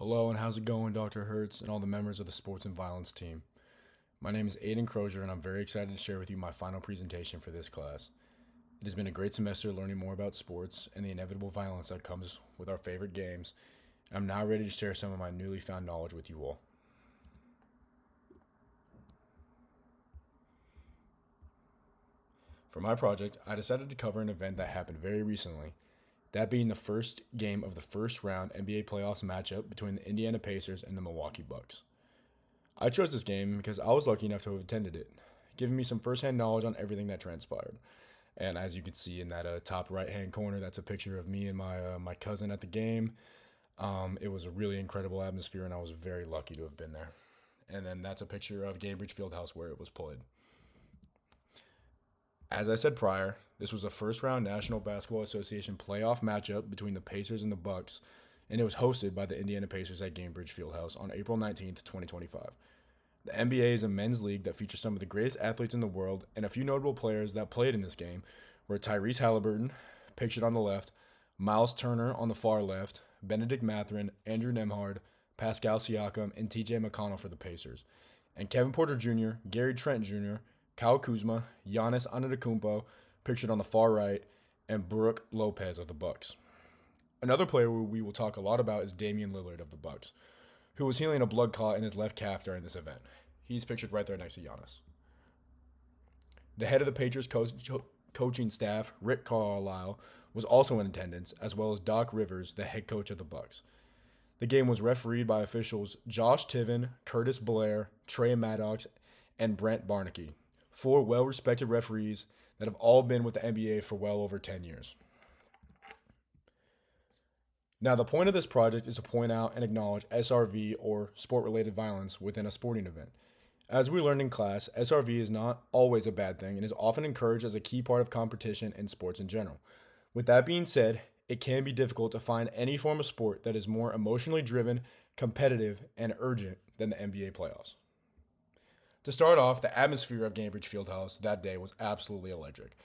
Hello, and how's it going, Dr. Hertz and all the members of the Sports and Violence team? My name is Aiden Crozier, and I'm very excited to share with you my final presentation for this class. It has been a great semester learning more about sports and the inevitable violence that comes with our favorite games. I'm now ready to share some of my newly found knowledge with you all. For my project, I decided to cover an event that happened very recently, that being the first game of the first round NBA playoffs matchup between the Indiana Pacers and the Milwaukee Bucks. I chose this game because I was lucky enough to have attended it, giving me some firsthand knowledge on everything that transpired. And as you can see in that top right hand corner, that's a picture of me and my cousin at the game. It was a really incredible atmosphere, and I was very lucky to have been there. And then that's a picture of Gainbridge Fieldhouse where it was played. As I said prior, this was a first round National Basketball Association playoff matchup between the Pacers and the Bucks, and it was hosted by the Indiana Pacers at Gainbridge Fieldhouse on April 19th, 2025. The NBA is a men's league that features some of the greatest athletes in the world, and a few notable players that played in this game were Tyrese Halliburton, pictured on the left, Miles Turner on the far left, Benedict Mathurin, Andrew Nembhard, Pascal Siakam, and TJ McConnell for the Pacers, and Kevin Porter Jr., Gary Trent Jr., Kyle Kuzma, Giannis Antetokounmpo, pictured on the far right, and Brook Lopez of the Bucks. Another player we will talk a lot about is Damian Lillard of the Bucks, who was healing a blood clot in his left calf during this event. He's pictured right there next to Giannis. The head of the Patriots coaching staff, Rick Carlisle, was also in attendance, as well as Doc Rivers, the head coach of the Bucks. The game was refereed by officials Josh Tiven, Curtis Blair, Trey Maddox, and Brent Barnaky, four well-respected referees that have all been with the NBA for well over 10 years. Now, the point of this project is to point out and acknowledge SRV, or sport-related violence, within a sporting event. As we learned in class, SRV is not always a bad thing and is often encouraged as a key part of competition in sports in general. With that being said, it can be difficult to find any form of sport that is more emotionally driven, competitive, and urgent than the NBA playoffs. To start off, the atmosphere of Gainbridge Fieldhouse that day was absolutely electric.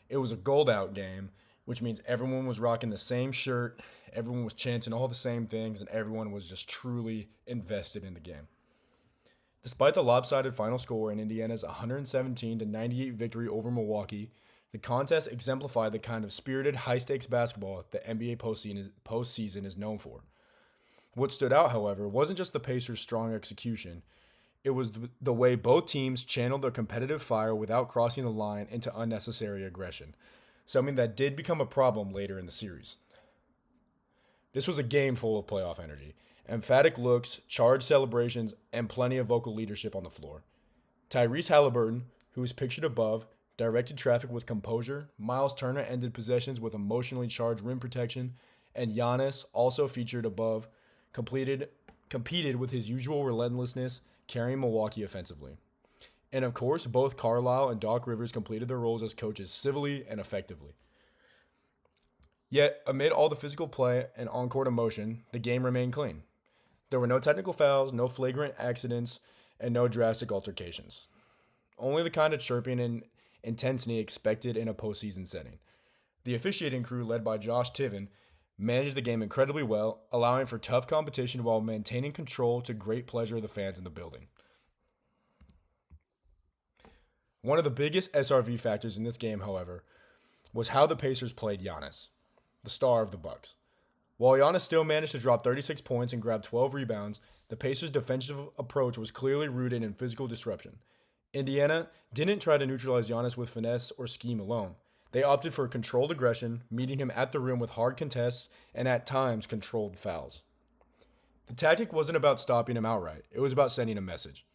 It was a gold out game, which means everyone was rocking the same shirt, everyone was chanting all the same things, and everyone was just truly invested in the game. Despite the lopsided final score in Indiana's 117-98 victory over Milwaukee, the contest exemplified the kind of spirited, high-stakes basketball the NBA postseason is known for. What stood out, however, wasn't just the Pacers' strong execution. It was the way both teams channeled their competitive fire without crossing the line into unnecessary aggression, something that did become a problem later in the series. This was a game full of playoff energy, emphatic looks, charged celebrations, and plenty of vocal leadership on the floor. Tyrese Halliburton, who is pictured above, directed traffic with composure. Miles Turner ended possessions with emotionally charged rim protection, and Giannis, also featured above, competed with his usual relentlessness, carrying Milwaukee offensively. And of course, both Carlisle and Doc Rivers completed their roles as coaches civilly and effectively. Yet, amid all the physical play and on-court emotion, the game remained clean. There were no technical fouls, no flagrant accidents, and no drastic altercations. Only the kind of chirping and intensity expected in a postseason setting. The officiating crew, led by Josh Tiven, managed the game incredibly well, allowing for tough competition while maintaining control to great pleasure of the fans in the building. One of the biggest SRV factors in this game, however, was how the Pacers played Giannis, the star of the Bucks. While Giannis still managed to drop 36 points and grab 12 rebounds, the Pacers' defensive approach was clearly rooted in physical disruption. Indiana didn't try to neutralize Giannis with finesse or scheme alone. They opted for controlled aggression, meeting him at the rim with hard contests and at times controlled fouls. The tactic wasn't about stopping him outright, it was about sending a message.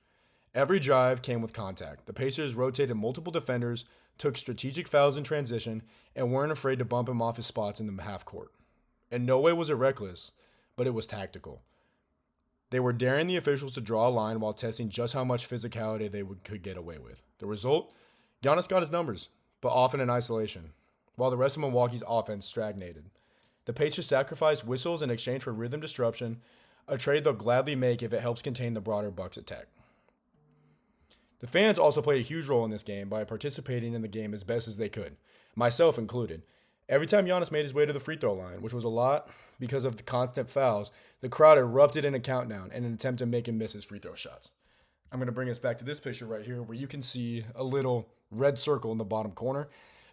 Every drive came with contact. The Pacers rotated multiple defenders, took strategic fouls in transition, and weren't afraid to bump him off his spots in the half court. In no way was it reckless, but it was tactical. They were daring the officials to draw a line while testing just how much physicality they could get away with. The result? Giannis got his numbers, but often in isolation, while the rest of Milwaukee's offense stagnated. The Pacers sacrificed whistles in exchange for rhythm disruption, a trade they'll gladly make if it helps contain the broader Bucks attack. The fans also played a huge role in this game by participating in the game as best as they could, myself included, Every time Giannis made his way to the free throw line, which was a lot because of the constant fouls, the crowd erupted in a countdown in an attempt to make him miss his free throw shots. I'm going to bring us back to this picture right here where you can see a little red circle in the bottom corner.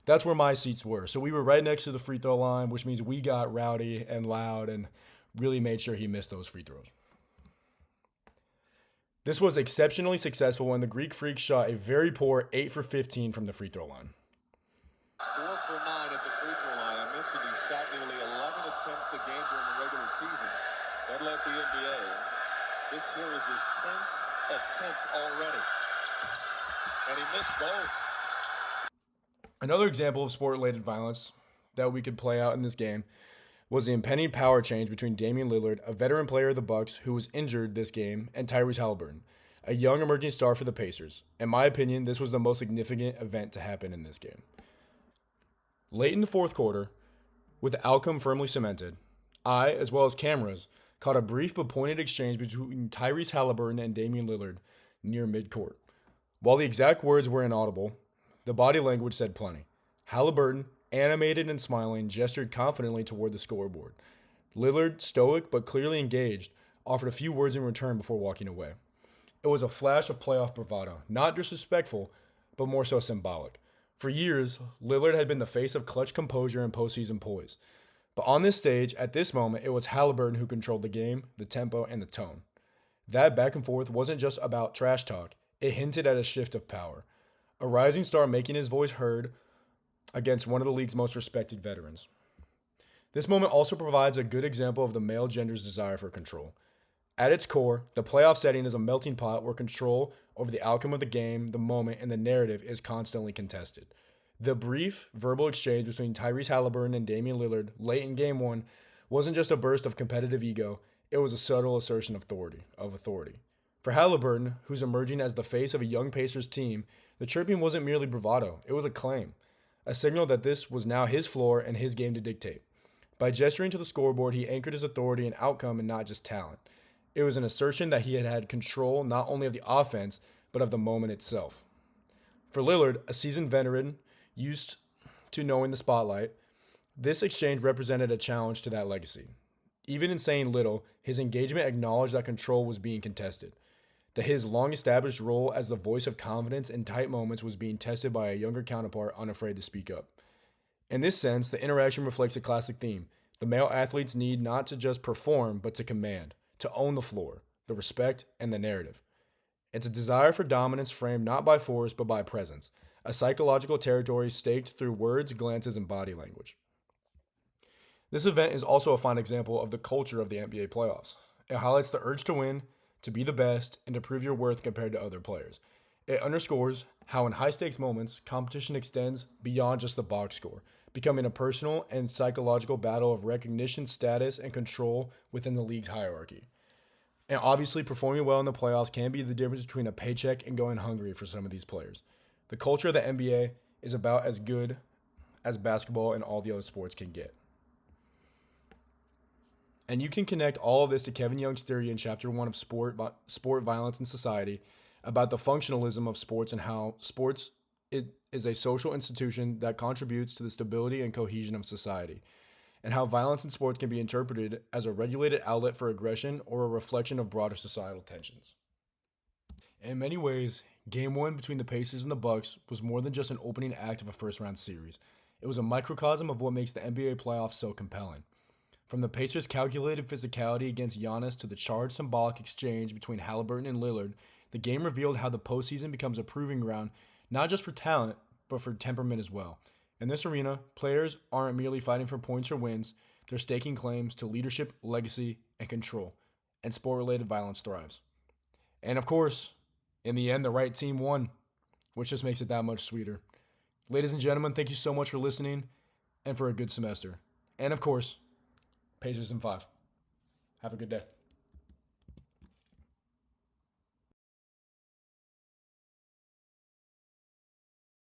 That's where my seats were. So we were right next to the free throw line, which means we got rowdy and loud and really made sure he missed those free throws. This was exceptionally successful when the Greek Freak shot a very poor 8 for 15 from the free throw line. 4 for 9 at the free throw line. I mentioned he shot nearly 11 attempts a game during the regular season. That led the NBA. This here is his 10th attempt already. And he missed both. Another example of sport-related violence that we could play out in this game was the impending power change between Damian Lillard, a veteran player of the Bucks who was injured this game, and Tyrese Haliburton, a young emerging star for the Pacers. In my opinion, this was the most significant event to happen in this game. Late in the fourth quarter, with the outcome firmly cemented, I, as well as cameras, caught a brief but pointed exchange between Tyrese Haliburton and Damian Lillard near midcourt. While the exact words were inaudible, the body language said plenty. Haliburton, animated and smiling, gestured confidently toward the scoreboard. Lillard, stoic but clearly engaged, offered a few words in return before walking away. It was a flash of playoff bravado, not disrespectful, but more so symbolic. For years, Lillard had been the face of clutch composure and postseason poise. But on this stage, at this moment, it was Haliburton who controlled the game, the tempo, and the tone. That back and forth wasn't just about trash talk. It hinted at a shift of power. A rising star making his voice heard against one of the league's most respected veterans. This moment also provides a good example of the male gender's desire for control. At its core, the playoff setting is a melting pot where control over the outcome of the game, the moment, and the narrative is constantly contested. The brief verbal exchange between Tyrese Haliburton and Damian Lillard late in Game 1 wasn't just a burst of competitive ego, it was a subtle assertion of authority. For Haliburton, who's emerging as the face of a young Pacers team, the chirping wasn't merely bravado, it was a claim. A signal that this was now his floor and his game to dictate. By gesturing to the scoreboard, he anchored his authority in outcome and not just talent. It was an assertion that he had control not only of the offense, but of the moment itself. For Lillard, a seasoned veteran used to knowing the spotlight, this exchange represented a challenge to that legacy. Even in saying little, his engagement acknowledged that control was being contested, that his long-established role as the voice of confidence in tight moments was being tested by a younger counterpart unafraid to speak up. In this sense, the interaction reflects a classic theme. The male athletes need not to just perform, but to command, to own the floor, the respect, and the narrative. It's a desire for dominance framed not by force, but by presence, a psychological territory staked through words, glances, and body language. This event is also a fine example of the culture of the NBA playoffs. It highlights the urge to win, to be the best, and to prove your worth compared to other players. It underscores how in high-stakes moments, competition extends beyond just the box score, becoming a personal and psychological battle of recognition, status, and control within the league's hierarchy. And obviously, performing well in the playoffs can be the difference between a paycheck and going hungry for some of these players. The culture of the NBA is about as good as basketball and all the other sports can get. And you can connect all of this to Kevin Young's theory in Chapter 1 of Sport Violence and Society about the functionalism of sports and how sports is a social institution that contributes to the stability and cohesion of society, and how violence in sports can be interpreted as a regulated outlet for aggression or a reflection of broader societal tensions. In many ways, Game 1 between the Pacers and the Bucks was more than just an opening act of a first-round series. It was a microcosm of what makes the NBA playoffs so compelling. From the Pacers' calculated physicality against Giannis to the charged symbolic exchange between Haliburton and Lillard, the game revealed how the postseason becomes a proving ground not just for talent, but for temperament as well. In this arena, players aren't merely fighting for points or wins, they're staking claims to leadership, legacy, and control, and sport-related violence thrives. And of course, in the end, the right team won, which just makes it that much sweeter. Ladies and gentlemen, thank you so much for listening and for a good semester. And of course, Pacers in 5. Have a good day.